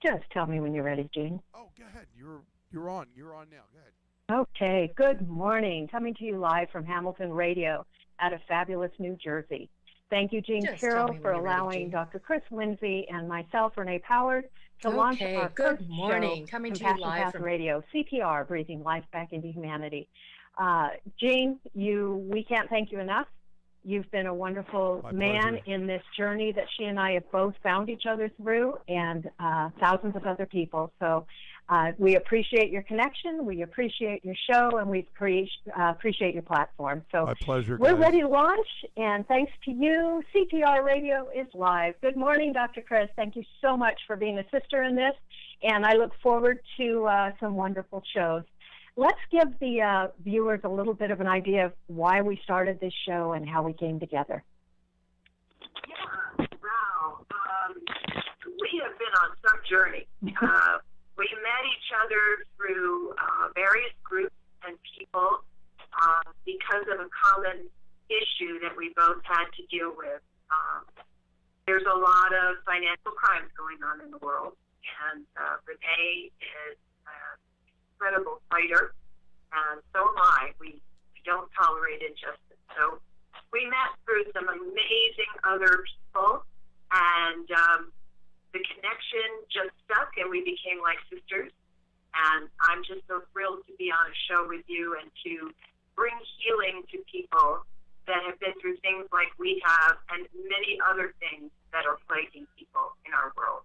Just tell me when you're ready, Gene. Oh, go ahead. You're on. You're on now. Go ahead. Okay, good morning. Coming to you live from Hamilton Radio out of fabulous New Jersey. Thank you, Gene Just tell Carroll, me for when you're ready, allowing Gene. Dr. Chris Lindsay and myself, Rene Powers, to launch Okay, our good first morning. show, Coming to you Compassion live Path from Radio, CPR, Breathing Life Back into Humanity. Gene, we can't thank you enough. You've been a wonderful My man pleasure. in this journey that she and I have both found each other through, and thousands of other people. So we appreciate your connection, we appreciate your show, and we appreciate your platform. So My pleasure, we're guys. ready to launch, and thanks to you, CPR Radio is live. Good morning, Dr. Chris. Thank you so much for being a sister in this, and I look forward to some wonderful shows. Let's give the viewers a little bit of an idea of why we started this show and how we came together. Yeah, wow. We have been on some journey. We met each other through various groups and people because of a common issue that we both had to deal with. There's a lot of financial crimes going on in the world, and Rene is incredible fighter, and so am I. We don't tolerate injustice. So we met through some amazing other people, and the connection just stuck, and we became like sisters. And I'm just so thrilled to be on a show with you and to bring healing to people that have been through things like we have, and many other things that are plaguing people in our world.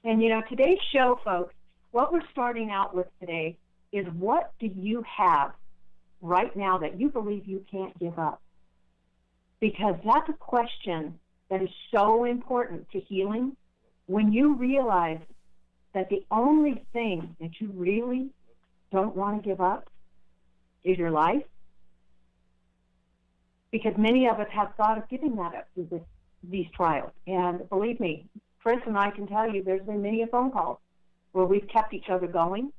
And you know, today's show, folks, what we're starting out with today is, what do you have right now that you believe you can't give up? Because that's a question that is so important to healing. When you realize that the only thing that you really don't want to give up is your life, because many of us have thought of giving that up through these trials. And believe me, Chris and I can tell you there's been many a phone calls where we've kept each other going.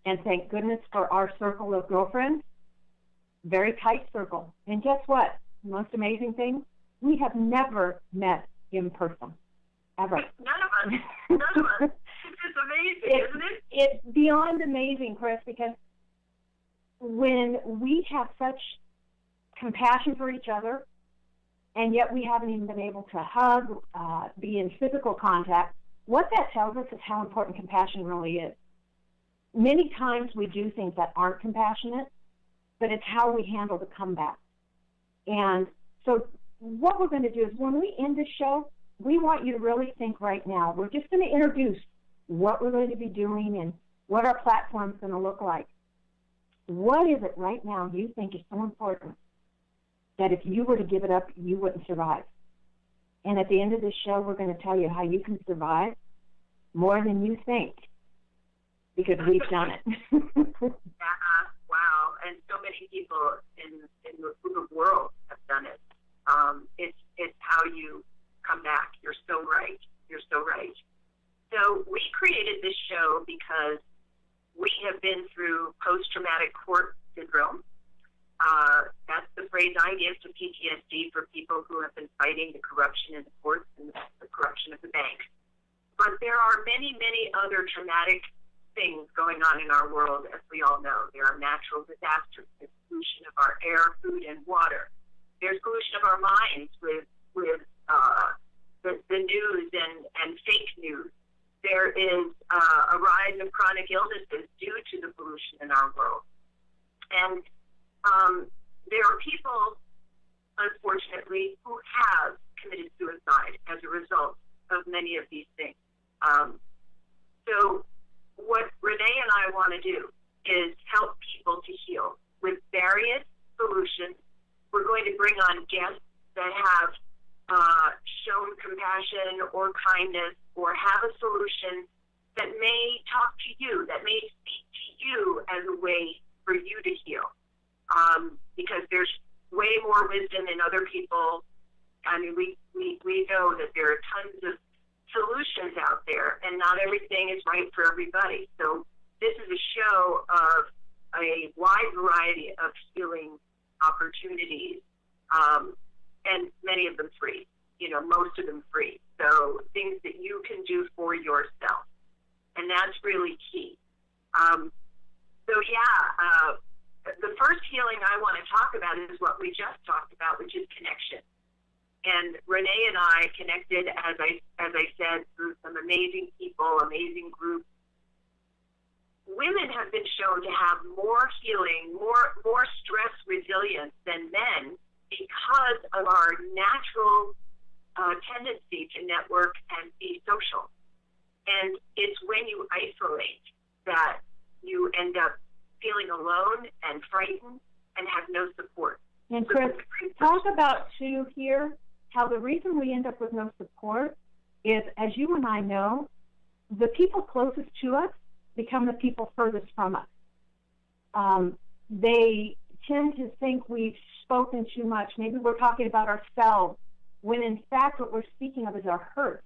And thank goodness for our circle of girlfriends, very tight circle. And guess what? The most amazing thing, we have never met in person, ever. None of us. None of us. It's amazing, isn't it? It's beyond amazing, Chris, because when we have such compassion for each other, and yet we haven't even been able to hug, be in physical contact, what that tells us is how important compassion really is. Many times we do things that aren't compassionate, but it's how we handle the comeback. And so what we're going to do is, when we end this show, we want you to really think right now. We're just going to introduce what we're going to be doing and what our platform is going to look like. What is it right now you think is so important that if you were to give it up, you wouldn't survive? And at the end of this show, we're going to tell you how you can survive more than you think, because we've done it. Wow. And so many people in the world have done it. It's how you come back. You're so right. You're so right. So we created this show because we have been through post-traumatic court syndrome. That's the phrase I give to PTSD for people who have been fighting the corruption in the courts and the corruption of the bank. But there are many, many other traumatic things going on in our world, as we all know. There are natural disasters. There's pollution of our air, food, and water. There's pollution of our minds with the news and fake news. There is a rise of chronic illnesses due to the pollution in our world. And there are people, unfortunately, who have committed suicide as a result of many of these things. So what Rene and I want to do is help people to heal with various solutions. We're going to bring on guests that have shown compassion or kindness, or have a solution that may talk to you, that may speak to you as a way for you to heal. Because there's way more wisdom in other people. I mean, we know that there are tons of solutions out there, and not everything is right for everybody. So this is a show of a wide variety of healing opportunities, and many of them free, most of them free. So things that you can do for yourself. And that's really key. The first healing I want to talk about is what we just talked about, which is connection. And Rene and I connected, as I said, through some amazing people, amazing groups. Women have been shown to have more healing, more stress resilience than men because of our natural tendency to network and be social. And it's when you isolate that you end up feeling alone and frightened and have no support. And Chris, talk about, too, here, how the reason we end up with no support is, as you and I know, the people closest to us become the people furthest from us. They tend to think we've spoken too much. Maybe we're talking about ourselves, when in fact what we're speaking of is our hurt,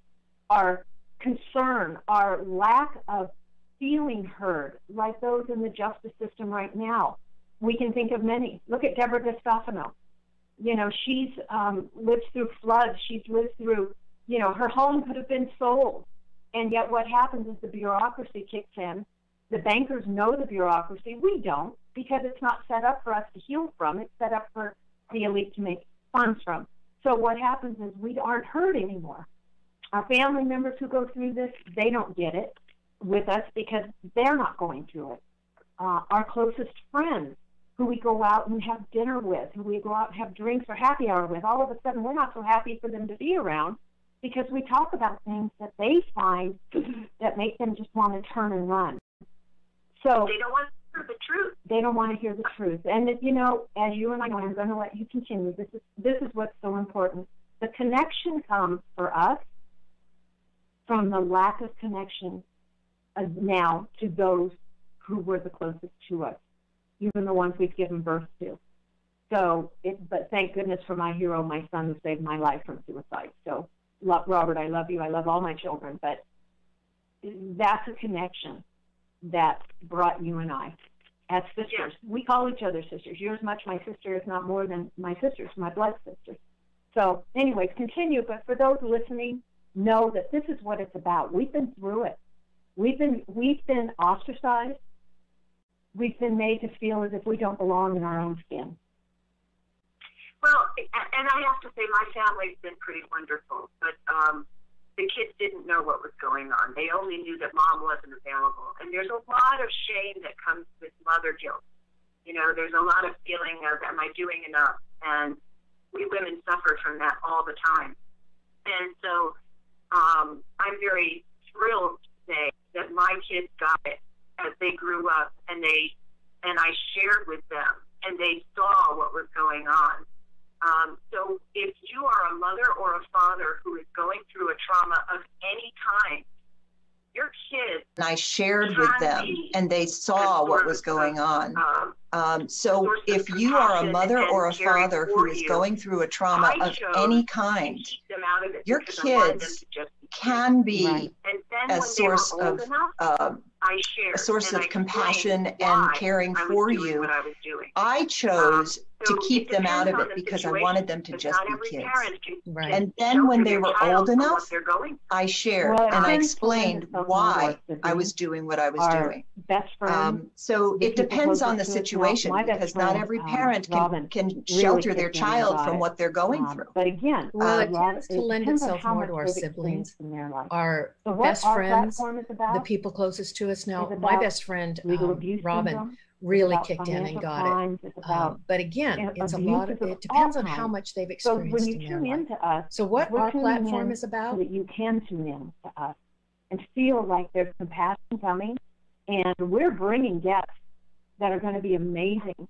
our concern, our lack of feeling heard, like those in the justice system right now. We can think of many. Look at Deborah DeStefano. You know, she's lived through floods. She's lived through, you know, her home could have been sold. And yet what happens is the bureaucracy kicks in. The bankers know the bureaucracy. We don't, because it's not set up for us to heal from. It's set up for the elite to make funds from. So what happens is we aren't heard anymore. Our family members who go through this, they don't get it with us because they're not going through it. Our closest friends who we go out and have dinner with, who we go out and have drinks or happy hour with, all of a sudden we're not so happy for them to be around because we talk about things that they find that make them just want to turn and run. So they don't want to hear the truth. They don't want to hear the truth. And, you know, as you and I know, I'm going to let you continue. This is what's so important. The connection comes for us from the lack of connection now to those who were the closest to us, even the ones we've given birth to. So, but thank goodness for my hero, my son, who saved my life from suicide. So, Robert, I love you. I love all my children. But that's a connection that brought you and I as sisters. Yes. We call each other sisters. You're as much my sister, if not more than my sisters, my blood sisters. So, anyways, continue. But for those listening, know that this is what it's about. We've been through it. We've been ostracized. We've been made to feel as if we don't belong in our own skin. Well, and I have to say my family's been pretty wonderful, but the kids didn't know what was going on. They only knew that mom wasn't available. And there's a lot of shame that comes with mother guilt. You know, there's a lot of feeling of, am I doing enough? And we women suffer from that all the time. And so I'm very thrilled to say that my kids got it as they grew up, and I shared with them, and they saw what was going on. So if you are a mother or a father who is going through a trauma of any kind, your kids... And I shared with them, and they saw what was going on. So if you are a mother or a father who is going through a trauma of any kind, your kids can be a source of compassion and caring for you. I chose to keep them out of it because I wanted them to just be kids. Right. And then when they were old enough, I shared and I explained why I was doing what I was doing. So it depends on the situation, because not every parent can shelter their child from what they're going through. But again, well, it tends to lend itself more to our siblings, our best friends, the people closest to us. Now, my best friend, Robin, really kicked in and got it. But again, it's a lot of, it depends on how much they've experienced in their life. So what our platform is about, so that you can tune in to us and feel like there's compassion coming, and we're bringing guests that are going to be amazing.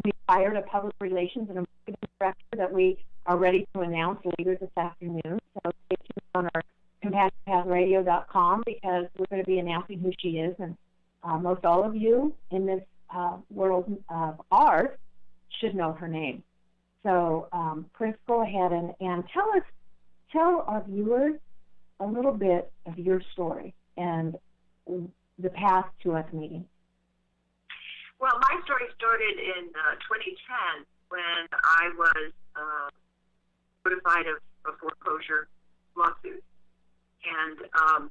We hired a public relations and a marketing director that we are ready to announce later this afternoon. So stay tuned on our CompassionPathRadio.com, because we're going to be announcing who she is. And most all of you in this world of art should know her name. So, Chris, go ahead and tell our viewers a little bit of your story and the path to us meeting. Well, my story started in 2010 when I was notified of a foreclosure lawsuit. And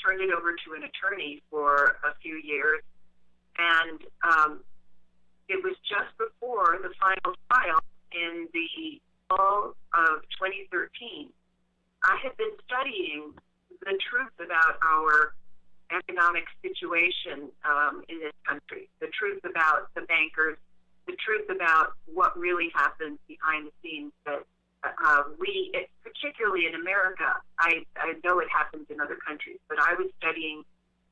turned it over to an attorney for a few years, and it was just before the final trial in the fall of 2013. I had been studying the truth about our economic situation in this country, the truth about the bankers, the truth about what really happens behind the scenes, that particularly in America, I know it happens in other countries, but I was studying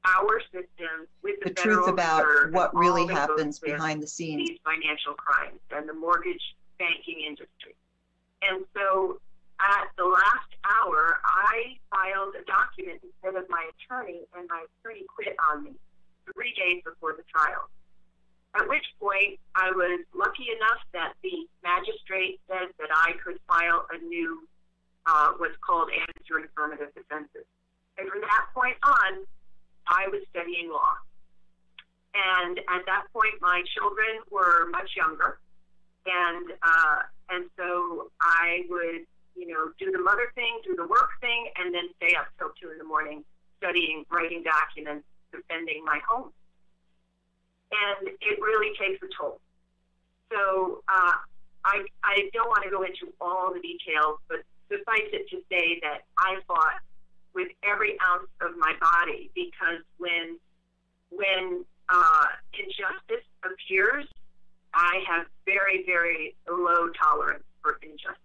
our system with the truth about Reserve what really that happens goes with behind the scenes. these financial crimes and the mortgage banking industry. And so at the last hour, I filed a document instead of my attorney, and my attorney quit on me 3 days before the trial. At which point, I was lucky enough that the magistrate said that I could file a new, what's called answering affirmative defenses. And from that point on, I was studying law. And at that point, my children were much younger. And so I would, do the mother thing, do the work thing, and then stay up till 2 in the morning studying, writing documents, defending my home. And it really takes a toll. So I don't want to go into all the details, but suffice it to say that I fought with every ounce of my body, because when injustice appears, I have very, very low tolerance for injustice.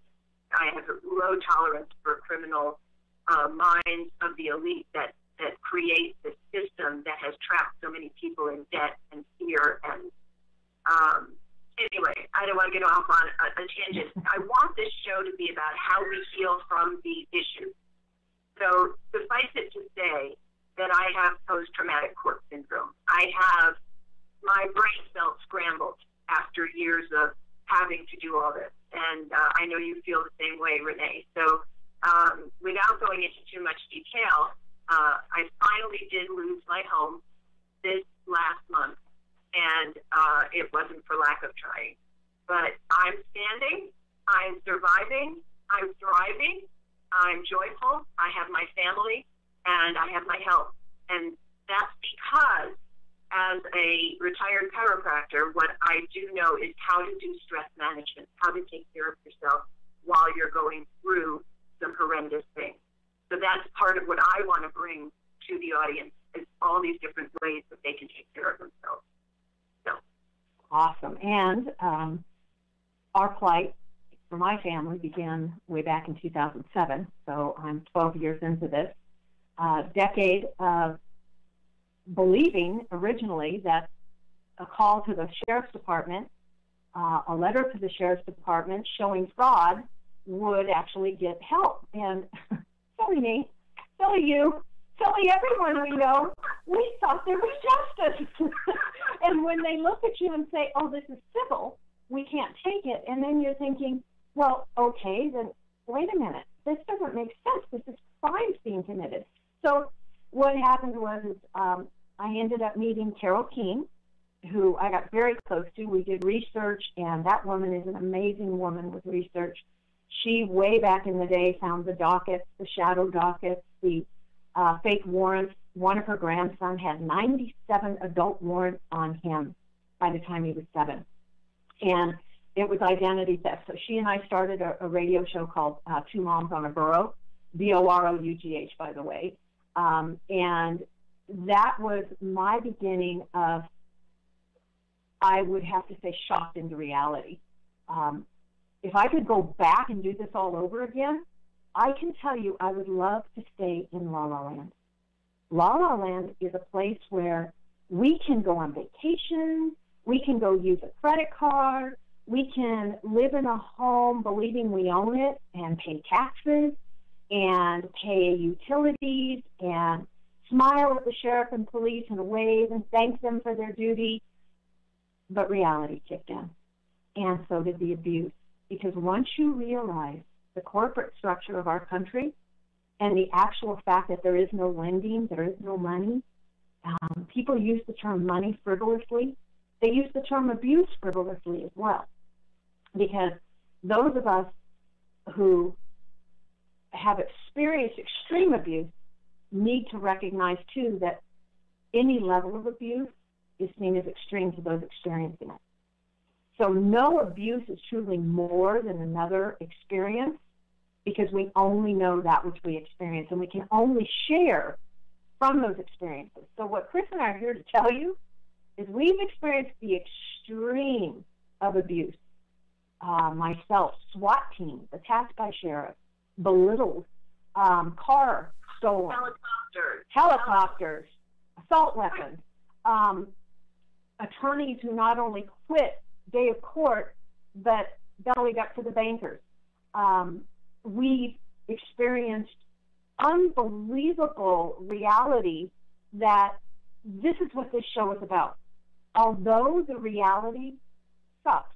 I have a low tolerance for criminal minds of the elite that create this system that has trapped so many people in debt and fear. And anyway, I don't want to get off on a tangent. I want this show to be about how we heal from these issues. So suffice it to say that I have post-traumatic court syndrome. My brain felt scrambled after years of having to do all this. And I know you feel the same way, Rene. So without going into too much detail, I finally did lose my home this last month, and it wasn't for lack of trying. But I'm standing, I'm surviving, I'm thriving, I'm joyful, I have my family, and I have my health. And that's because, as a retired chiropractor, what I do know is how to do stress management, how to take care of yourself while you're going through some horrendous things. So that's part of what I want to bring to the audience, is all these different ways that they can take care of themselves. So. Awesome. And our plight for my family began way back in 2007. So I'm 12 years into this decade of believing originally that a call to the sheriff's department, a letter to the sheriff's department showing fraud would actually get help. And silly me, silly you, silly everyone we know, we thought there was justice. And when they look at you and say, oh, this is civil, we can't take it. And then you're thinking, well, okay, then wait a minute. This doesn't make sense. This is crimes being committed. So what happened was I ended up meeting Carol Keene, who I got very close to. We did research, and that woman is an amazing woman with research. She, way back in the day, found the dockets, the shadow dockets, the fake warrants. One of her grandsons had 97 adult warrants on him by the time he was 7. And it was identity theft. So she and I started a radio show called Two Moms on a Burro, B-O-R-O-U-G-H, by the way. And that was my beginning of, I would have to say, shocked into reality. If I could go back and do this all over again, I can tell you I would love to stay in La La Land. La La Land is a place where we can go on vacation, we can go use a credit card, we can live in a home believing we own it and pay taxes and pay utilities and smile at the sheriff and police and wave and thank them for their duty. But reality kicked in, and so did the abuse. Because once you realize the corporate structure of our country and the actual fact that there is no lending, there is no money, people use the term money frivolously. They use the term abuse frivolously as well. Because those of us who have experienced extreme abuse need to recognize, too, that any level of abuse is seen as extreme to those experiencing it. So no abuse is truly more than another experience, because we only know that which we experience, and we can only share from those experiences. So what Chris and I are here to tell you is we've experienced the extreme of abuse. Myself, SWAT teams, attacked by sheriffs, belittled, car stolen, helicopters, assault weapons, attorneys who not only quit day of court, but bellied up to the bankers. We've experienced unbelievable reality that this is what this show is about. Although the reality sucks,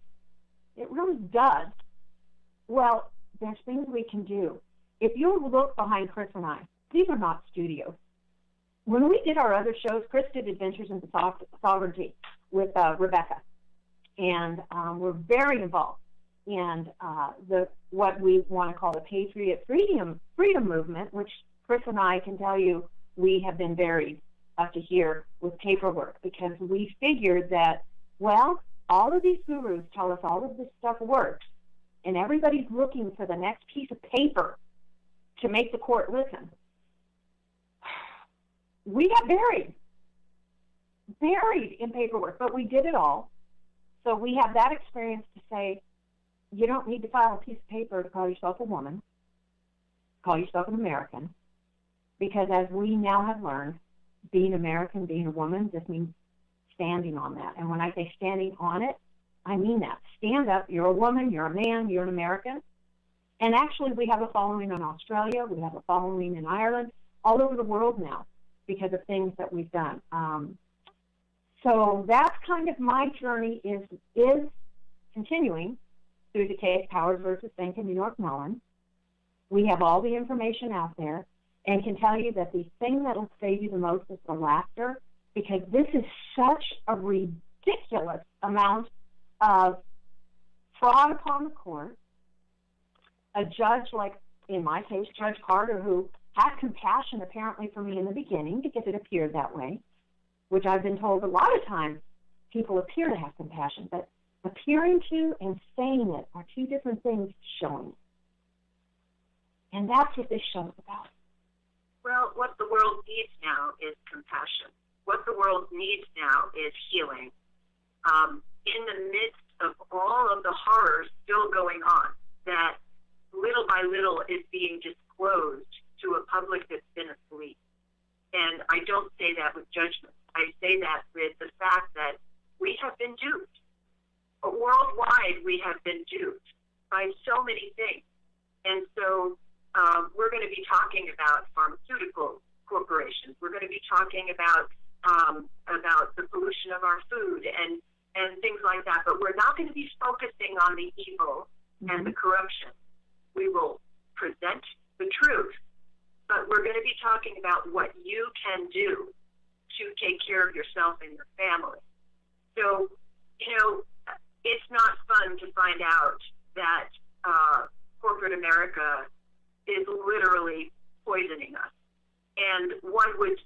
it really does. Well, there's things we can do. If you look behind Chris and I, these are not studios. When we did our other shows, Chris did Adventures into Sovereignty with Rebecca, and we're very involved in what we want to call the Patriot Freedom Movement, which Chris and I can tell you we have been buried up to here with paperwork, because we figured that, well, all of these gurus tell us all of this stuff works, and everybody's looking for the next piece of paper to make the court listen. We got buried in paperwork, but we did it all. So we have that experience to say, you don't need to file a piece of paper to call yourself a woman, call yourself an American, because as we now have learned, being American, being a woman, just means standing on that. And when I say standing on it, I mean that. Stand up. You're a woman, you're a man, you're an American. And actually, we have a following in Australia, we have a following in Ireland, all over the world now, because of things that we've done. So that's kind of my journey is continuing through the case Powers versus Bank of New York Mellon. We have all the information out there, and can tell you that the thing that will save you the most is the laughter, because this is such a ridiculous amount of fraud upon the court. A judge, like in my case, Judge Carter, who had compassion apparently for me in the beginning, because it appeared that way, which I've been told a lot of times people appear to have compassion, but appearing to and saying it are two different things, showing. And that's what this show is about. Well, what the world needs now is compassion. What the world needs now is healing. In the midst of all of the horrors still going on, that little by little is being disclosed to a public that's been asleep. And I don't say that with judgment. I say that with the fact that we have been duped. Worldwide, we have been duped by so many things. And so we're going to be talking about pharmaceutical corporations. We're going to be talking about the pollution of our food and things like that. But we're not going to be focusing on the evil and the corruption. We will present the truth, but we're going to be talking about what you can do to take care of yourself and your family. So, it's not fun to find out that corporate America is literally poisoning us. And one would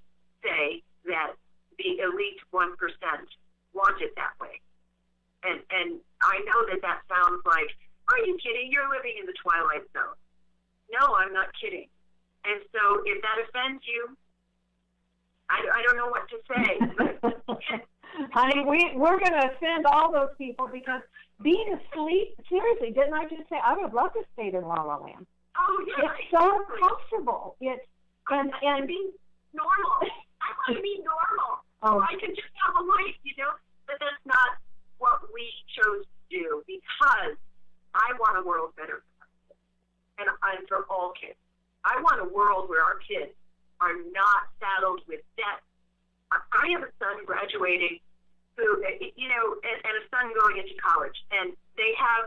say that the elite 1% want it that way. And I know that sounds like, are you kidding? You're living in the twilight zone. No, I'm not kidding. And so if that offends you, I don't know what to say. Honey, we're going to offend all those people, because being asleep, seriously, didn't I just say, I would love to stay in La La Land. Oh, yeah. It's so comfortable. And being normal. I want to be normal. Oh. I can just have a life, but that's not what we chose to do, because I want a world better for us, and for all kids. I want a world where our kids are not saddled with debt. I have a son graduating who, and a son going into college, and they have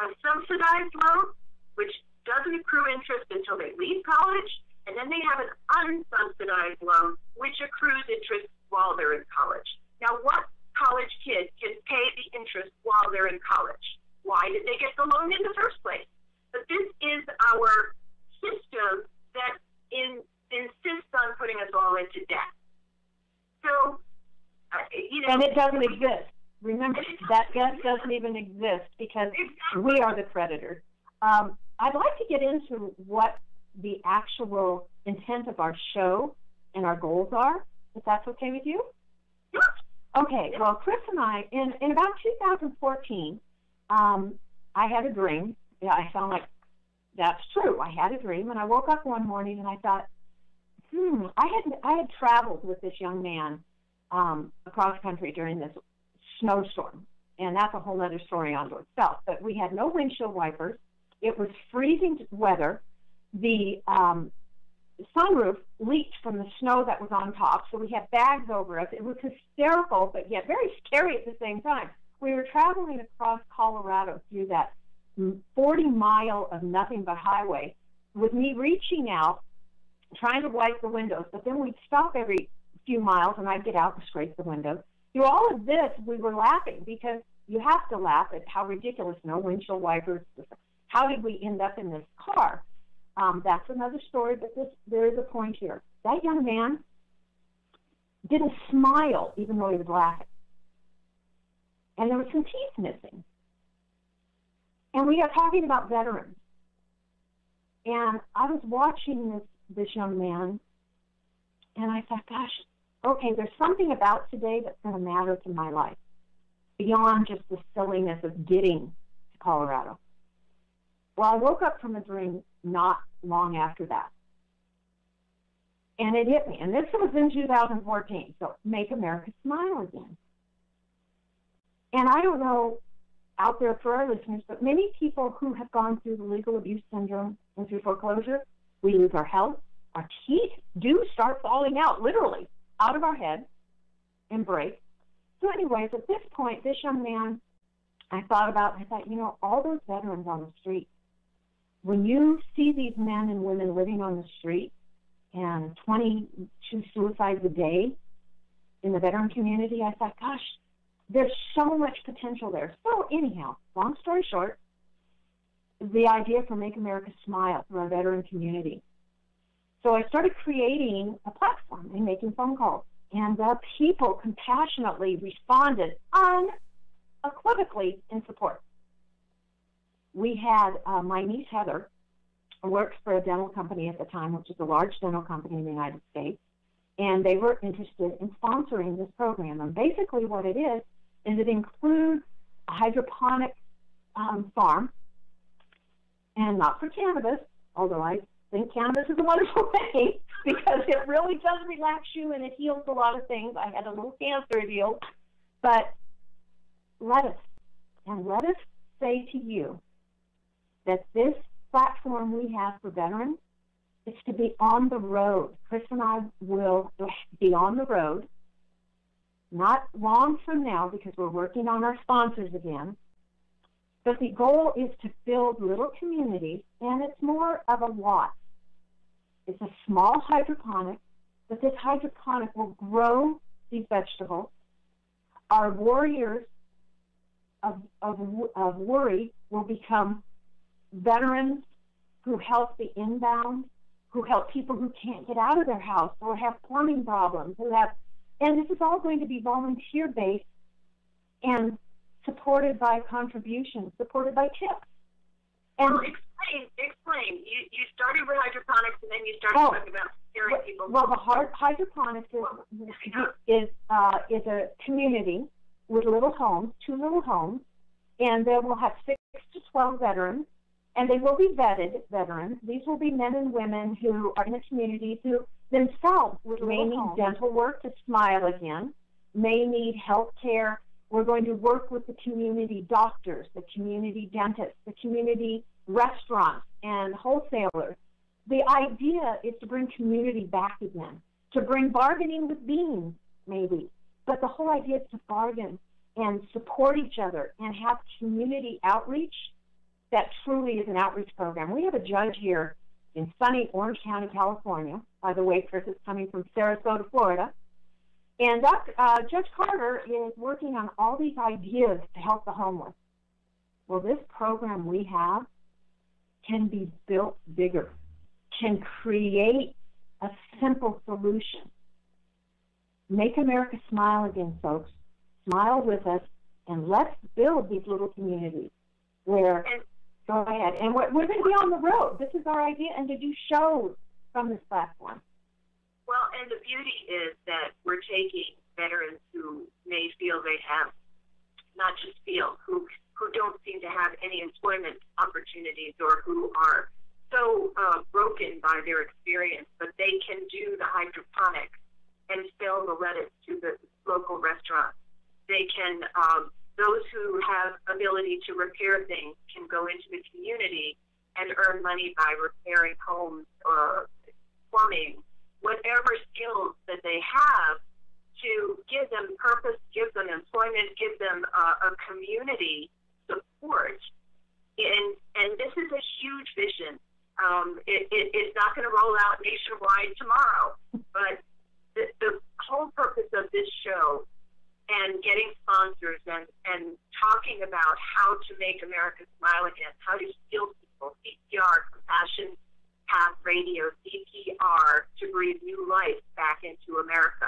a subsidized loan, which doesn't accrue interest until they leave college, and then they have an unsubsidized loan, which accrues interest while they're in college. Now, what college kid can pay the interest while they're in college? Why did they get the loan in the first place? But this is our system that in insists on putting us all into debt. So, and it doesn't exist. Remember, that debt doesn't even exist because we are the creditors. I'd like to get into what the actual intent of our show and our goals are, if that's okay with you. Okay, well, Chris and I, in about 2014, I had a dream. Yeah, I sound like that's true. I had a dream, and I woke up one morning and I thought, I had traveled with this young man across country during this snowstorm, and that's a whole other story unto itself. But we had no windshield wipers. It was freezing weather. The sunroof leaked from the snow that was on top, so we had bags over us. It was hysterical, but yet very scary at the same time. We were traveling across Colorado through that 40-mile of nothing but highway with me reaching out, trying to wipe the windows, but then we'd stop every few miles, and I'd get out and scrape the windows. Through all of this, we were laughing because you have to laugh at how ridiculous, no windshield wipers. How did we end up in this car? That's another story, but there is a point here. That young man didn't smile even though he was laughing. And there were some teeth missing. And we are talking about veterans. And I was watching this young man, and I thought, gosh, okay, there's something about today that's going to matter to my life beyond just the silliness of getting to Colorado. Well, I woke up from a dream not long after that. And it hit me. And this was in 2014, so Make America Smile Again. And I don't know out there for our listeners, but many people who have gone through the legal abuse syndrome and through foreclosure, we lose our health. Our teeth do start falling out, literally, out of our head and break. So anyways, at this point, this young man, I thought, all those veterans on the street, when you see these men and women living on the street and 22 suicides a day in the veteran community, I thought, gosh, there's so much potential there. So anyhow, long story short, the idea for Make America Smile through our veteran community. So I started creating a platform and making phone calls. And the people compassionately responded unequivocally in support. We had my niece Heather, who works for a dental company at the time, which is a large dental company in the United States, and they were interested in sponsoring this program. And basically what it is it includes a hydroponic farm, and not for cannabis, although I think cannabis is a wonderful thing because it really does relax you and it heals a lot of things. I had a little cancer healed, but let us say to you that this platform we have for veterans is to be on the road. Chris and I will be on the road, not long from now because we're working on our sponsors again. But the goal is to build little communities, and it's more of a lot. It's a small hydroponic, but this hydroponic will grow these vegetables. Our warriors of worry will become veterans who help the inbound, who help people who can't get out of their house or have plumbing problems, and this is all going to be volunteer-based and supported by contributions, supported by tips. And explain. You started with hydroponics, and then you started talking about caring people. Well, the hydroponics is a community with little homes, 2 little homes, and they will have 6 to 12 veterans, and they will be vetted veterans. These will be men and women who are in the community who themselves may need dental work to smile again, may need health care. We're going to work with the community doctors, the community dentists, the community restaurants and wholesalers. The idea is to bring community back again, to bring bargaining with beans, maybe. But the whole idea is to bargain and support each other and have community outreach that truly is an outreach program. We have a judge here in sunny Orange County, California. By the way, Chris is coming from Sarasota, Florida. And Judge Carter is working on all these ideas to help the homeless. Well, this program we have can be built bigger, can create a simple solution. Make America smile again, folks. Smile with us, and let's build these little communities where, go ahead, and we're going to be on the road. This is our idea, and to do shows from this platform. Well, and the beauty is that we're taking veterans who may feel they have, not just feel, who don't seem to have any employment opportunities or who are so broken by their experience, but they can do the hydroponics and sell the lettuce to the local restaurant. They can, those who have ability to repair things can go into the community and earn money by repairing homes or plumbing, whatever skills that they have, to give them purpose, give them employment, give them a community support. And this is a huge vision. It's not going to roll out nationwide tomorrow, but the whole purpose of this show and getting sponsors and talking about how to make America smile again, how to heal people, CPR, Compassion Path Radio, CPR, to breathe new life back into America.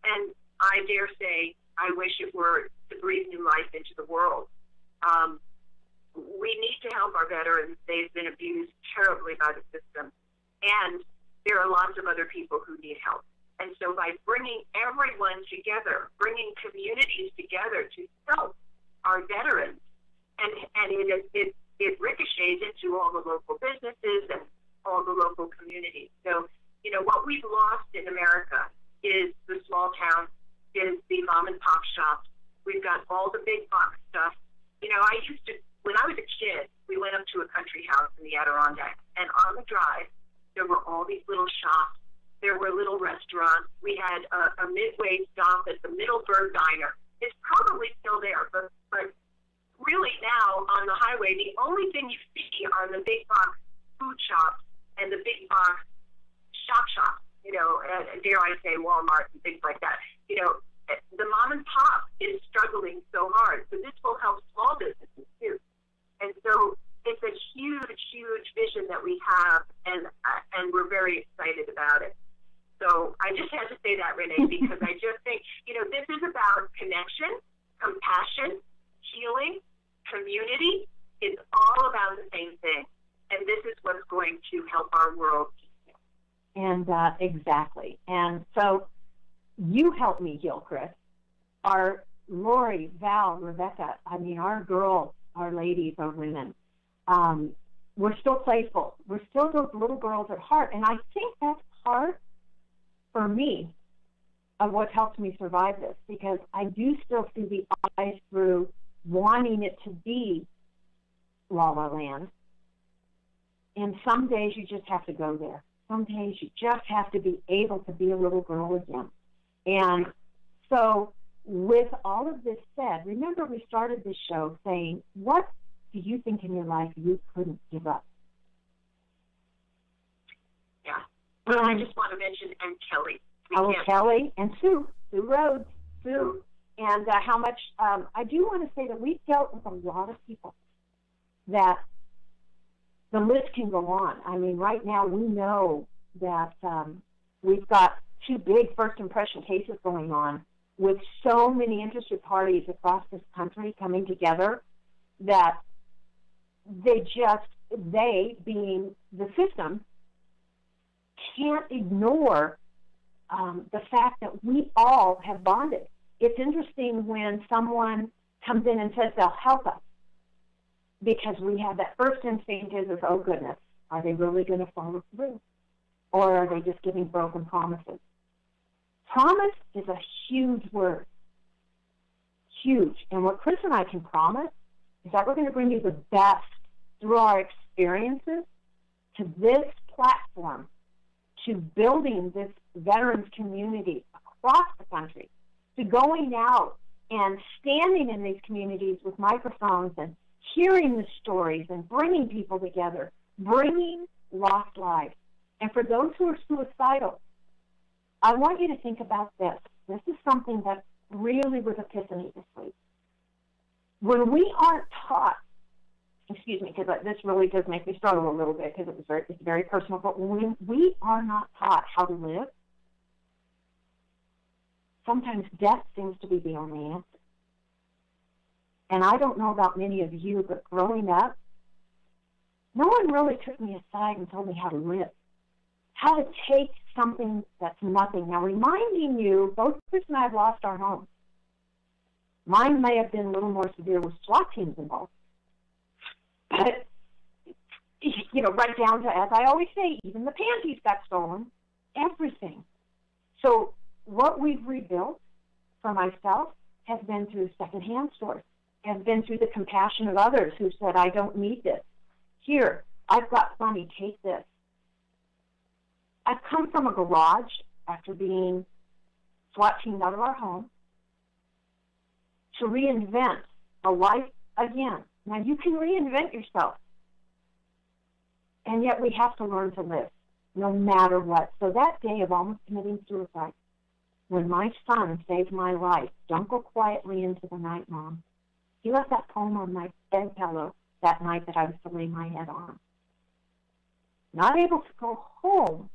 And I dare say, I wish it were to breathe new life into the world. We need to help our veterans. They've been abused terribly by the system. And there are lots of other people who need help. And so by bringing everyone together, bringing communities together to help our veterans, and it ricochets into all the local businesses and all the local communities. So, you know, what we've lost in America is the small town, is the mom and pop shops. We've got all the big box stuff. You know, when I was a kid, we went up to a country house in the Adirondacks, and on the drive, there were all these little shops. There were little restaurants. We had a midway stop at the Middleburg Diner. It's probably still there, but really now on the highway, the only thing you see are the big box food shops and the big box shops, you know, dare I say Walmart and things like that. You know, the mom and pop is struggling so hard. So this will help small businesses too. And so it's a huge, huge vision that we have, and we're very excited about it. So I just had to say that, Rene, because I just think, you know, this is about connection, compassion, healing, community. It's all about the same thing. And this is what's going to help our world. And exactly. And so you help me heal, Chris. Our Lori, Val, Rebecca, I mean, our girls, our ladies, our women, we're still playful. We're still those little girls at heart. And I think that's part, for me, of what helped me survive this, because I do still see the eyes through wanting it to be La La Land. And some days you just have to go there. Some days you just have to be able to be a little girl again. And so with all of this said, remember we started this show saying, what do you think in your life you couldn't give up? Yeah. Well, I just want to mention and Kelly. Kelly and Sue Rhodes, Sue. And how much, I do want to say that we've dealt with a lot of people that the list can go on. I mean, right now we know that we've got 2 big first impression cases going on with so many interested parties across this country coming together that they being the system, can't ignore the fact that we all have bonded. It's interesting when someone comes in and says they'll help us, because we have that first instinct is, oh goodness, are they really going to follow through? Or are they just giving broken promises? Promise is a huge word. Huge. And what Chris and I can promise is that we're going to bring you the best through our experiences to this platform, to building this veterans community across the country, to going out and standing in these communities with microphones and hearing the stories and bringing people together, bringing lost lives. And for those who are suicidal, I want you to think about this. This is something that really was epiphany this week. When we aren't taught excuse me, because this really does make me struggle a little bit because it's very personal, but when we are not taught how to live, sometimes death seems to be the only answer. And I don't know about many of you, but growing up, no one really took me aside and told me how to live, how to take something that's nothing. Now, reminding you, both Chris and I have lost our homes. Mine may have been a little more severe with SWAT teams involved. But, right down to, as I always say, even the panties got stolen, everything. So what we've rebuilt for myself has been through secondhand stores, has been through the compassion of others who said, I don't need this. Here, I've got plenty, take this. I've come from a garage after being SWAT teamed out of our home to reinvent a life again. Now, you can reinvent yourself, and yet we have to learn to live, no matter what. So that day of almost committing suicide, when my son saved my life, don't go quietly into the night, Mom. He left that poem on my bed pillow that night that I was to lay my head on. Not able to go home,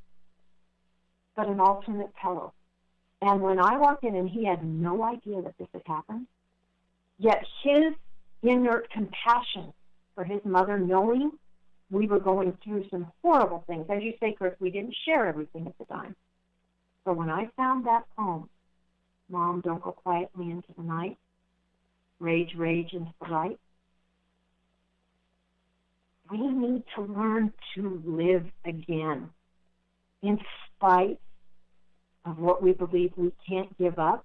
but an alternate pillow. And when I walked in, and he had no idea that this had happened, yet his inert compassion for his mother, knowing we were going through some horrible things. As you say, Chris, we didn't share everything at the time. So when I found that poem, Mom, don't go quietly into the night, rage, rage into the light, we need to learn to live again in spite of what we believe we can't give up.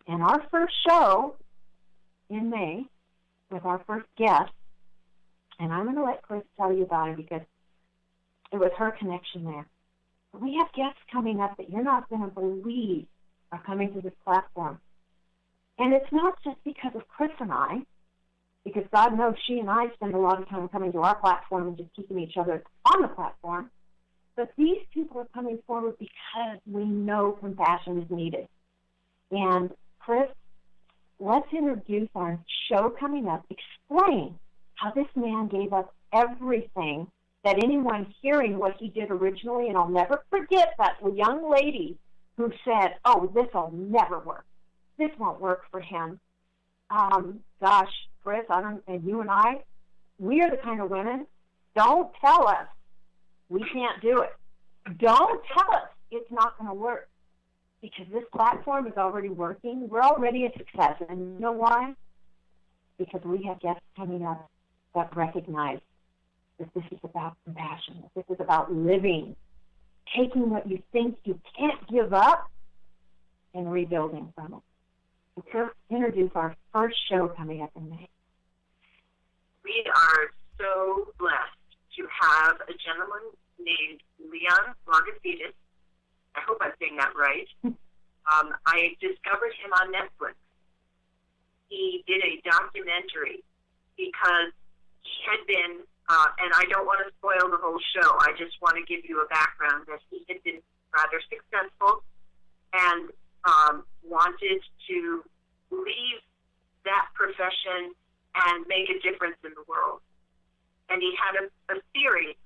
And our first show in May with our first guest, and I'm going to let Chris tell you about it because it was her connection there. But we have guests coming up that you're not going to believe are coming to this platform. And it's not just because of Chris and I, because God knows she and I spend a lot of time coming to our platform and just keeping each other on the platform. But these people are coming forward because we know compassion is needed. And Chris, let's introduce our show coming up. Explain how this man gave up everything that anyone hearing what he did originally, and I'll never forget that young lady who said, oh, this will never work. This won't work for him. Gosh, Chris, and you and I, we are the kind of women, don't tell us we can't do it. Don't tell us it's not going to work. Because this platform is already working. We're already a success. And you know why? Because we have guests coming up that recognize that this is about compassion. This is about living, taking what you think you can't give up and rebuilding from it. So introduce our first show coming up in May. We are so blessed to have a gentleman named Leon Margasitis. I hope I'm saying that right. I discovered him on Netflix. He did a documentary because he had been, and I don't want to spoil the whole show, I just want to give you a background that he had been rather successful and wanted to leave that profession and make a difference in the world. And he had a theory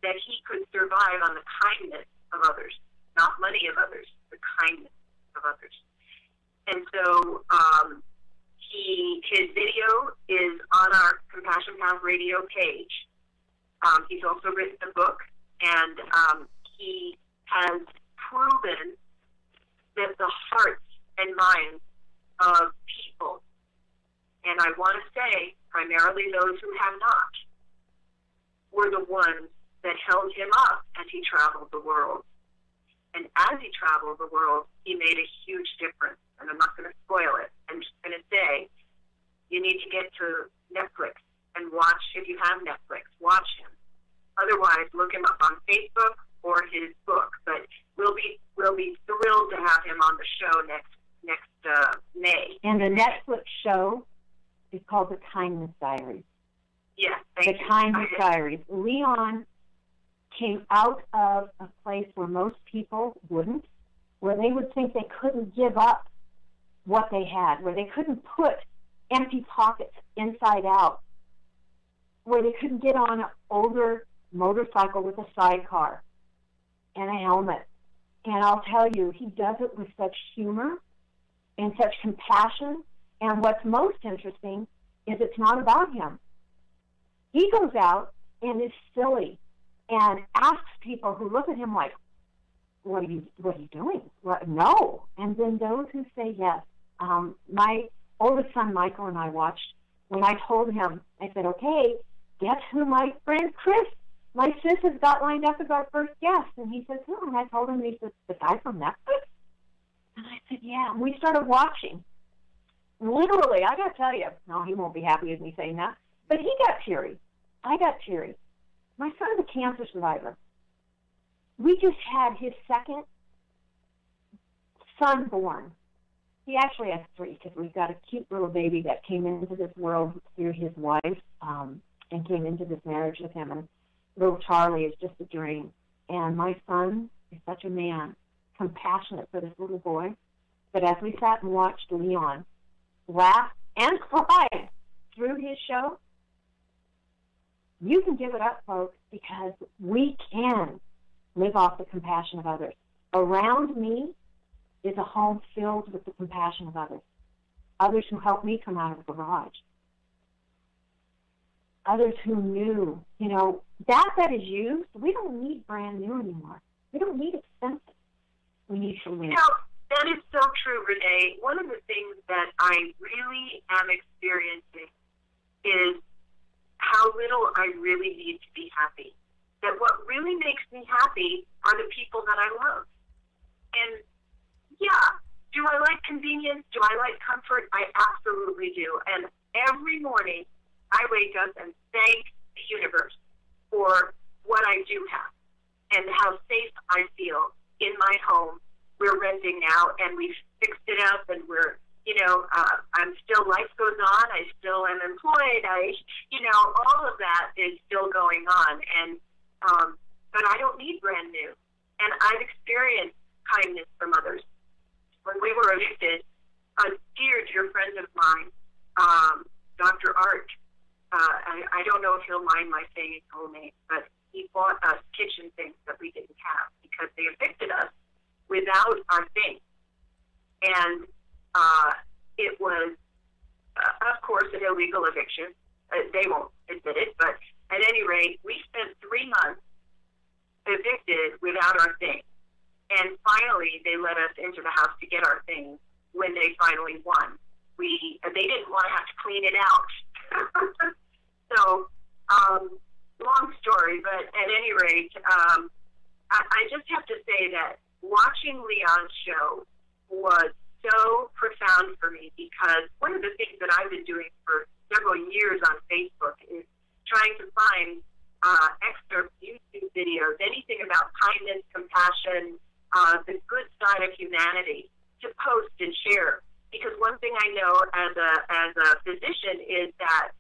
that he could survive on the kindness of others. Not money of others, the kindness of others. And so his video is on our Compassion Path Radio page. He's also written a book, and he has proven that the hearts and minds of people, and I want to say primarily those who have not, were the ones that held him up as he traveled the world. And as he traveled the world, he made a huge difference. And I'm not going to spoil it. I'm just going to say, you need to get to Netflix and watch, if you have Netflix, watch him. Otherwise, look him up on Facebook or his book. But we'll be thrilled to have him on the show next May. And the Netflix show is called The Kindness Diaries. Yes, The Kindness Diaries. Leon came out of a place where most people wouldn't, where they would think they couldn't give up what they had, where they couldn't put empty pockets inside out, where they couldn't get on an older motorcycle with a sidecar and a helmet. And I'll tell you, he does it with such humor and such compassion. And what's most interesting is it's not about him. He goes out and is silly and asks people who look at him like, what are you doing? What? No. And then those who say yes. My oldest son, Michael, and I watched. When I told him, I said, okay, guess who my friend Chris, my sis, has got lined up as our first guest. And he says, who? And I told him, he says, the guy from Netflix? And I said, yeah. And we started watching. Literally, I got to tell you, no, he won't be happy with me saying that, but he got teary. I got teary. My son's a cancer survivor. We just had his second son born. He actually has 3 because we've got a cute little baby that came into this world through his wife and came into this marriage with him. And little Charlie is just a dream. And my son is such a man, compassionate for this little boy. But as we sat and watched Leon laugh and cry through his show, you can give it up, folks, because we can live off the compassion of others. Around me is a home filled with the compassion of others. Others who helped me come out of the garage. Others who knew, that is used, we don't need brand new anymore. We don't need expensive. We need familiar. That is so true, Renee. One of the things that I really am experiencing is how little I really need to be happy. That what really makes me happy are the people that I love. And yeah, do I like convenience? Do I like comfort? I absolutely do. And every morning I wake up and thank the universe for what I do have and how safe I feel in my home. We're renting now, and we've fixed it up, and we're, I'm still, life goes on. I still am employed. All of that is still going on, and but I don't need brand new. And I've experienced kindness from others. When we were evicted, a dear friend of mine, Dr. Art, I don't know if he'll mind my saying his whole name, but he bought us kitchen things that we didn't have because they evicted us without our things. And it was, of course, an illegal eviction. They won't admit it, but at any rate, we spent 3 months evicted without our things. And finally, they let us into the house to get our things when they finally won. They didn't want to have to clean it out. So, long story, but at any rate, I just have to say that watching Leon's show was so profound for me because one of the things that I've been doing for several years on Facebook is trying to find excerpts, YouTube videos, anything about kindness, compassion, the good side of humanity to post and share. Because one thing I know as a physician is that,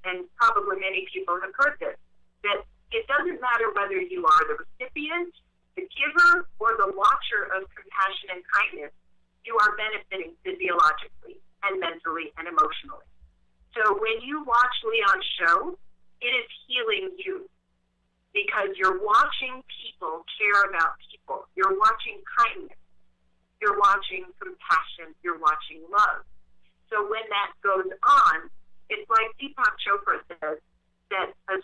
and probably many people have heard this, that it doesn't matter whether you are the recipient, the giver, or the watcher of compassion and kindness, you are benefiting physiologically and mentally and emotionally. So when you watch Leon's show, it is healing you because you're watching people care about people. You're watching kindness. You're watching compassion. You're watching love. So when that goes on, it's like Deepak Chopra says, that a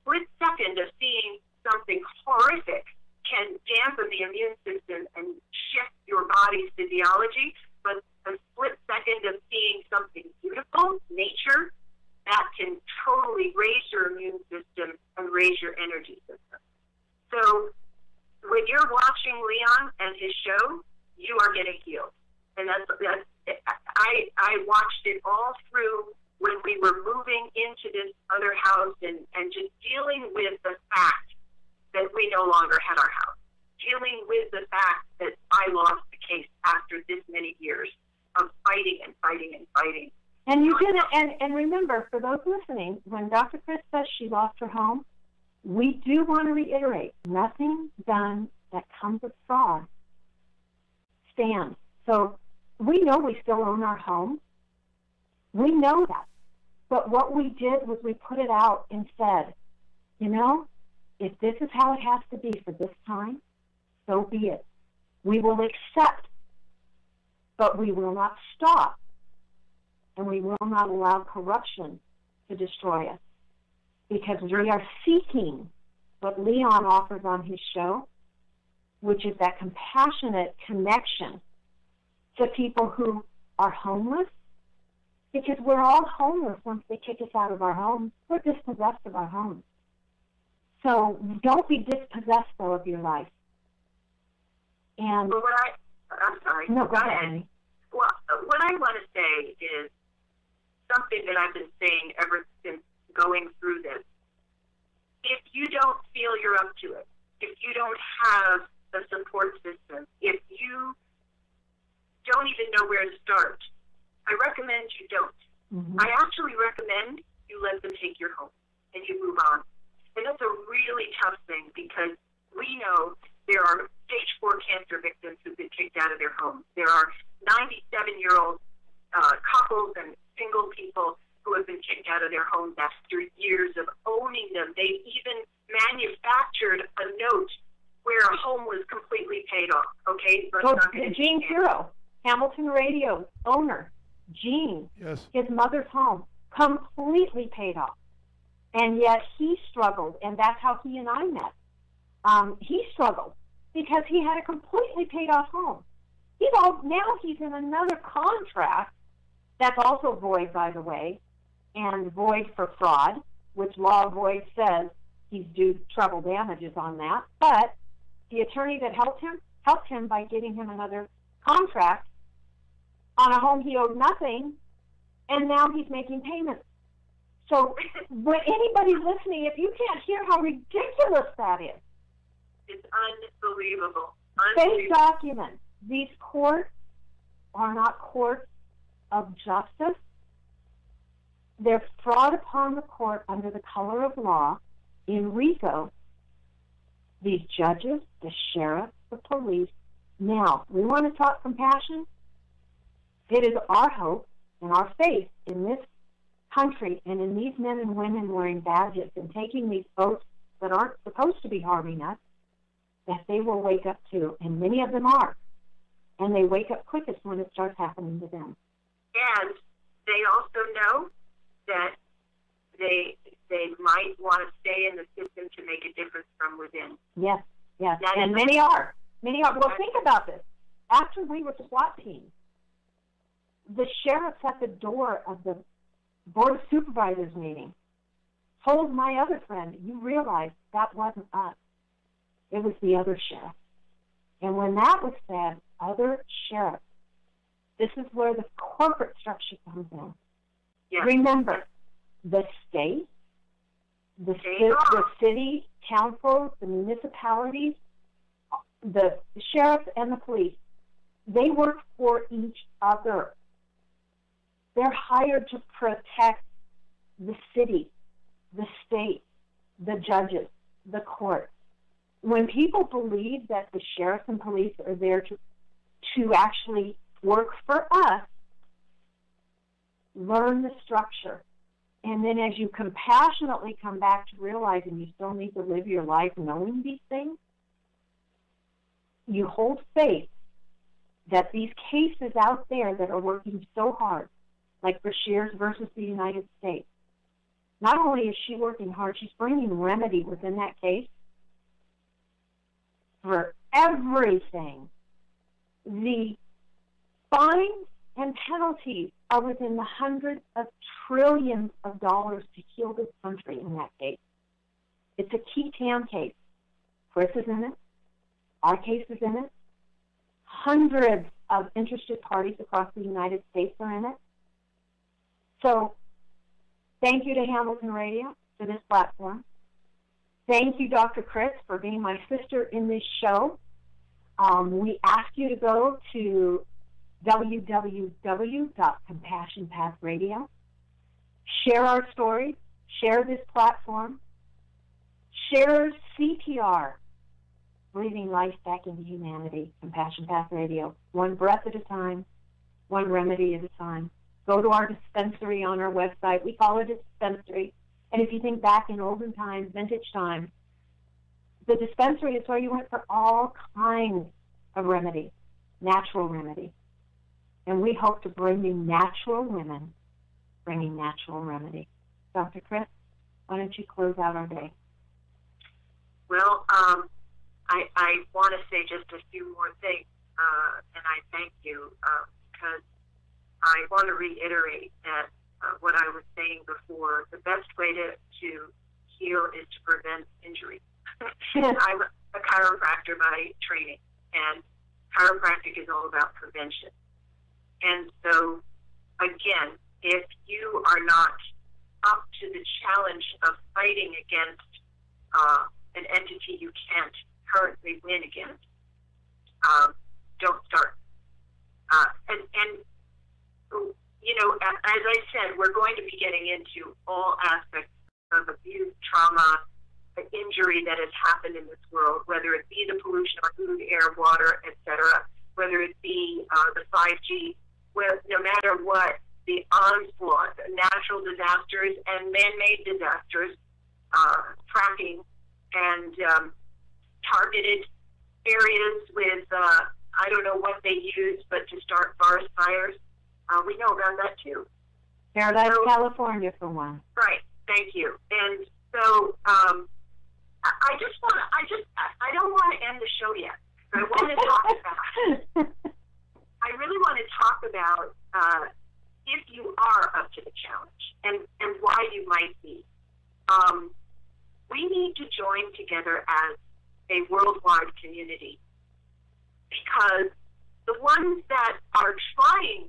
split second of seeing something horrific can dampen the immune system and shift your body's physiology, but a split second of seeing something beautiful, nature, that can totally raise your immune system and raise your energy system. So when you're watching Leon and his show, you are getting healed. And I watched it all through when we were moving into this other house and just dealing with the fact that we no longer had our house, dealing with the fact that I lost the case after this many years of fighting and fighting and fighting. And you did it, and remember, for those listening, when Dr. Chris says she lost her home, we do want to reiterate, nothing done that comes with fraud stands. So we know we still own our home. We know that. But what we did was we put it out and said, you know, if this is how it has to be for this time, so be it. We will accept, but we will not stop, and we will not allow corruption to destroy us, because we are seeking what Leon offers on his show, which is that compassionate connection to people who are homeless, because we're all homeless once they kick us out of our homes. We're dispossessed of our homes. So don't be dispossessed, though, of your life. And well, I'm sorry. No, go ahead, Annie. Well, what I want to say is something that I've been saying ever since going through this. If you don't feel you're up to it, if you don't have a support system, if you don't even know where to start, I recommend you don't. I actually recommend you let them take your home and you move on. And that's a really tough thing, because we know there are stage 4 cancer victims who've been kicked out of their homes. There are 97-year-old couples and single people who have been kicked out of their homes after years of owning them. They even manufactured a note where a home was completely paid off. Okay? So Gene Hero, Hamilton Radio owner, Gene, yes, his mother's home, completely paid off. And yet he struggled, and that's how he and I met. He struggled because he had a completely paid off home. Now he's in another contract that's also void, by the way, and void for fraud, which law void says he's due treble damages on that. But the attorney that helped him by getting him another contract on a home he owed nothing, and now he's making payments. So when anybody's listening, if you can't hear how ridiculous that is, it's unbelievable. Fake documents. These courts are not courts of justice. They're fraud upon the court under the color of law. In RICO, these judges, the sheriff, the police. Now, we want to talk compassion. It is our hope and our faith in this country and in these men and women wearing badges and taking these oaths that aren't supposed to be harming us, that they will wake up to, and many of them are. And they wake up quickest when it starts happening to them. And they also know that they might want to stay in the system to make a difference from within. Yes, yes. And many are. Many are. Well, think about this. After we were SWAT team, the sheriffs at the door of the Board of Supervisors meeting told my other friend, you realize that wasn't us. It was the other sheriff. And when that was said, other sheriffs, this is where the corporate structure comes in. Yes. Remember, the state, the city councils, the municipalities, the sheriffs and the police, they work for each other. They're hired to protect the city, the state, the judges, the courts. When people believe that the sheriffs and police are there to actually work for us, learn the structure. And then as you compassionately come back to realizing you still need to live your life knowing these things, you hold faith that these cases out there that are working so hard, like Bashir's versus the United States, not only is she working hard, she's bringing remedy within that case for everything. The fines and penalties are within the hundreds of trillions of dollars to heal this country in that case. It's a key TAM case. Chris is in it. Our case is in it. Hundreds of interested parties across the United States are in it. So thank you to Hamilton Radio for this platform. Thank you, Dr. Chris, for being my sister in this show. We ask you to go to www.compassionpathradio. Share our stories. Share this platform. Share CPR, breathing life back into humanity. Compassion Path Radio. One breath at a time. One remedy at a time. go to our dispensary on our website. We call it a dispensary. And if you think back in olden times, vintage times, the dispensary is where you went for all kinds of remedy, natural remedy. And we hope to bring you natural women, bringing natural remedy. Dr. Chris, why don't you close out our day? Well, I want to say just a few more things, and I thank you, because I want to reiterate that what I was saying before, the best way to heal is to prevent injury. I'm a chiropractor by training, and chiropractic is all about prevention. And so, again, if you are not up to the challenge of fighting against an entity you can't currently win against, don't start. And you know, as I said, we're going to be getting into all aspects of abuse, trauma, injury that has happened in this world, whether it be the pollution of food, air, water, etc., whether it be the 5G, no matter what, the onslaught, natural disasters and man-made disasters, fracking, and targeted areas with, I don't know what they use, but to start forest fires. We know about that too. Paradise, California, for one. Right. Thank you. And so I don't want to end the show yet. I want to talk about. I really want to talk about if you are up to the challenge and why you might be. We need to join together as a worldwide community, because the ones that are trying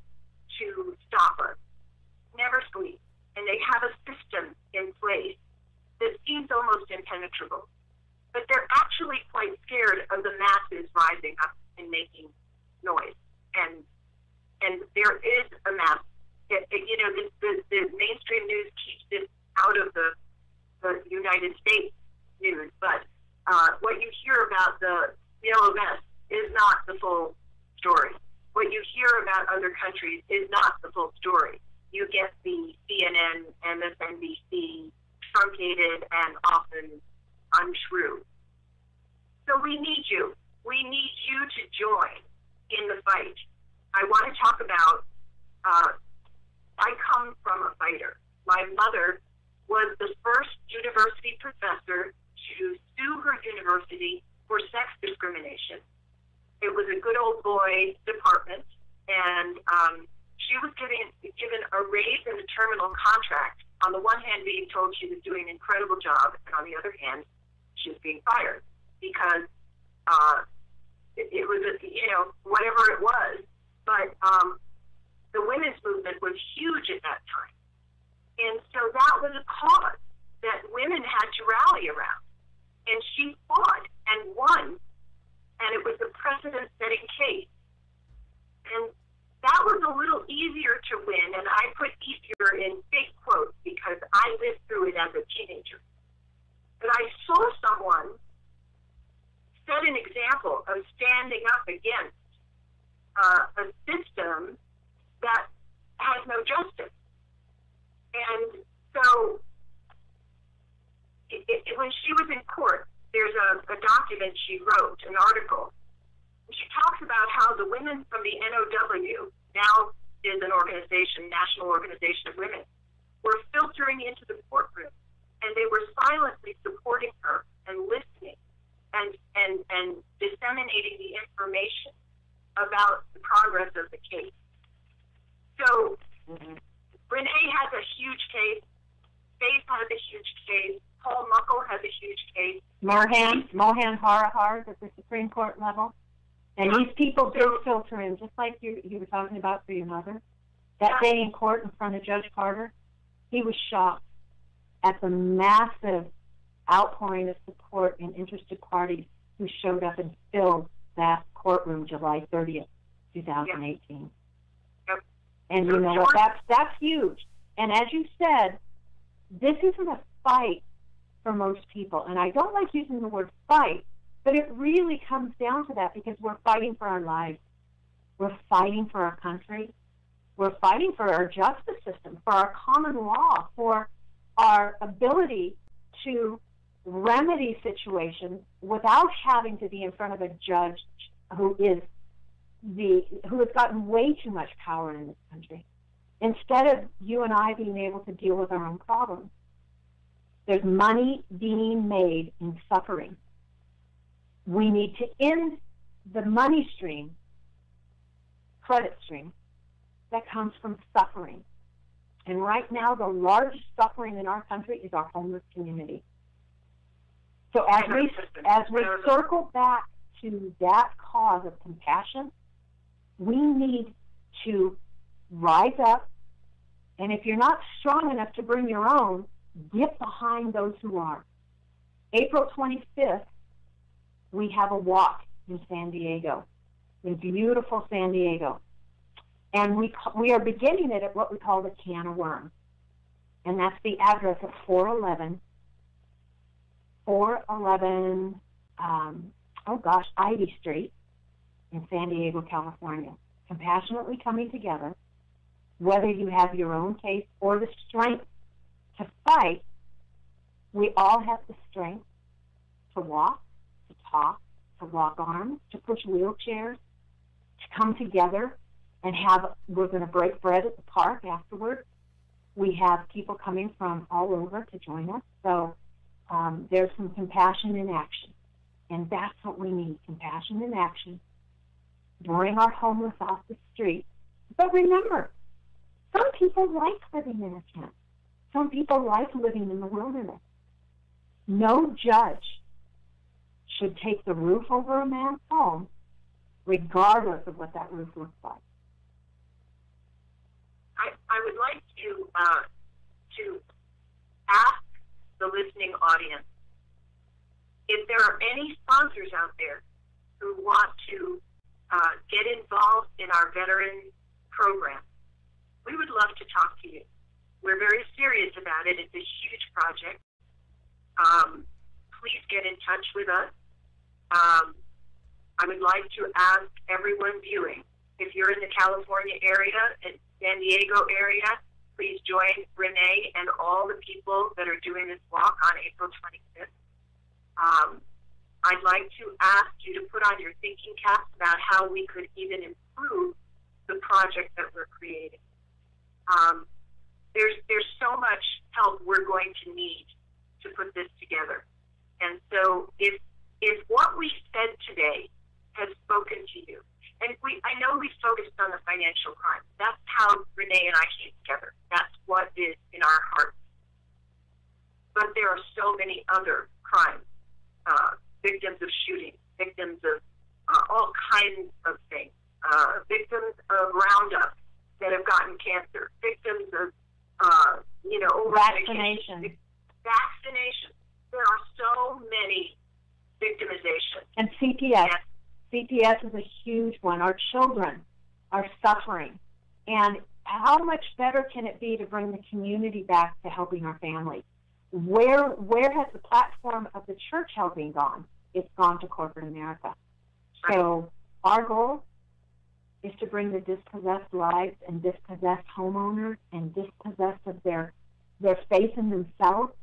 to stop us never sleep, and they have a system in place that seems almost impenetrable. But they're actually quite scared of the masses rising up and making noise. And there is a mass. You know, the mainstream news keeps this out of the United States news, but what you hear about the yellow vest is not the full story. What you hear about other countries is not the full story. You get the CNN, MSNBC, truncated and often untrue. So we need you. We need you to join in the fight. I want to talk about, I come from a fighter. My mother was the first university professor to sue her university for sex discrimination. It was a good old boy department, and she was given a raise and a terminal contract. On the one hand, being told she was doing an incredible job, and on the other hand, she was being fired because it was, whatever it was. But the women's movement was huge at that time. And so that was a cause that women had to rally around. And she fought and won. And it was a precedent-setting case. And that was a little easier to win, and I put easier in big quotes because I lived through it as a teenager. But I saw someone set an example of standing up against a system that has no justice. And so when she was in court, there's a document she wrote, an article. She talks about how the women from the NOW, now is an organization, National Organization of Women, were filtering into the courtroom, and they were silently supporting her and listening and disseminating the information about the progress of the case. So Rene has a huge case. Faith has a huge case. Paul Muckle has a huge case. Mohan Harahar at the Supreme Court level. And these people did filter in, just like you were talking about for your mother. That day in court in front of Judge Carter, he was shocked at the massive outpouring of support and interested parties who showed up and filled that courtroom July 30th, 2018. Yep. And you know what? That's huge. And as you said, this isn't a fight for most people. And I don't like using the word fight, but it really comes down to that, because we're fighting for our lives. We're fighting for our country. We're fighting for our justice system, for our common law, for our ability to remedy situations without having to be in front of a judge who has gotten way too much power in this country. Instead of you and I being able to deal with our own problems, there's money being made in suffering. We need to end the money stream, credit stream, that comes from suffering. And right now, the largest suffering in our country is our homeless community. So as we circle back to that cause of compassion, we need to rise up. And if you're not strong enough to bring your own, get behind those who are. April 25th, we have a walk in San Diego, in beautiful San Diego. And we are beginning it at what we call the Can of Worms. And that's the address of 411 Ivy Street in San Diego, California. Compassionately coming together, whether you have your own case or the strength to fight, we all have the strength to walk, to talk, to lock arms, to push wheelchairs, to come together and we're going to break bread at the park afterwards. We have people coming from all over to join us. So there's some compassion in action. And that's what we need, compassion in action. Bring our homeless off the street. But remember, some people like living in a tent. Some people like living in the wilderness. No judge should take the roof over a man's home, regardless of what that roof looks like. I would like to ask the listening audience if there are any sponsors out there who want to get involved in our veteran program. We would love to talk to you. We're very serious about it. It's a huge project. Please get in touch with us. I would like to ask everyone viewing, if you're in the California area and San Diego area, please join Rene and all the people that are doing this walk on April 25th. I'd like to ask you to put on your thinking caps about how we could even improve the project that we're creating. There's so much help we're going to need to put this together. And so if what we said today has spoken to you, and I know we focused on the financial crime. That's how Rene and I came together. That's what is in our hearts. But there are so many other crimes, victims of shooting, victims of all kinds of things, victims of Roundup that have gotten cancer, victims of, vaccination. There are so many victimizations. And CPS. And CPS is a huge one. Our children are suffering. And how much better can it be to bring the community back to helping our families? Where has the platform of the church helping gone? It's gone to corporate America. So our goal is to bring the dispossessed lives and dispossessed homeowners and dispossessed of their faith in themselves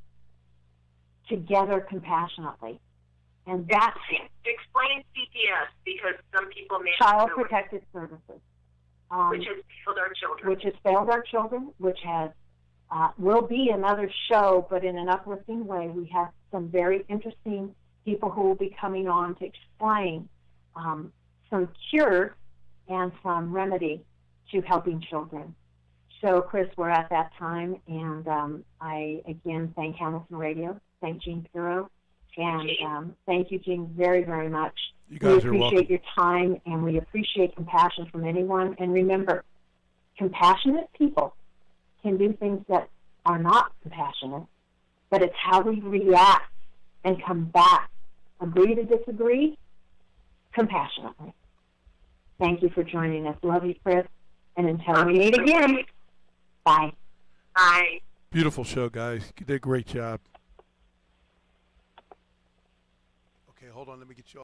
together compassionately. And that's explain CPS, because some people may Child Protective Services, which has failed our children. Which has will be another show, but in an uplifting way. We have some very interesting people who will be coming on to explain some cure and some remedy to helping children. So, Chris, we're at that time, and I again thank Hamilton Radio, thank Gene Pirro. And thank you, Gene, very, very much. You guys are welcome. We appreciate your time, and we appreciate compassion from anyone. And remember, compassionate people can do things that are not compassionate, but it's how we react and come back, agree to disagree, compassionately. Thank you for joining us. Love you, Chris. And until we meet again, bye. Bye. Beautiful show, guys. You did a great job. Okay, hold on. Let me get you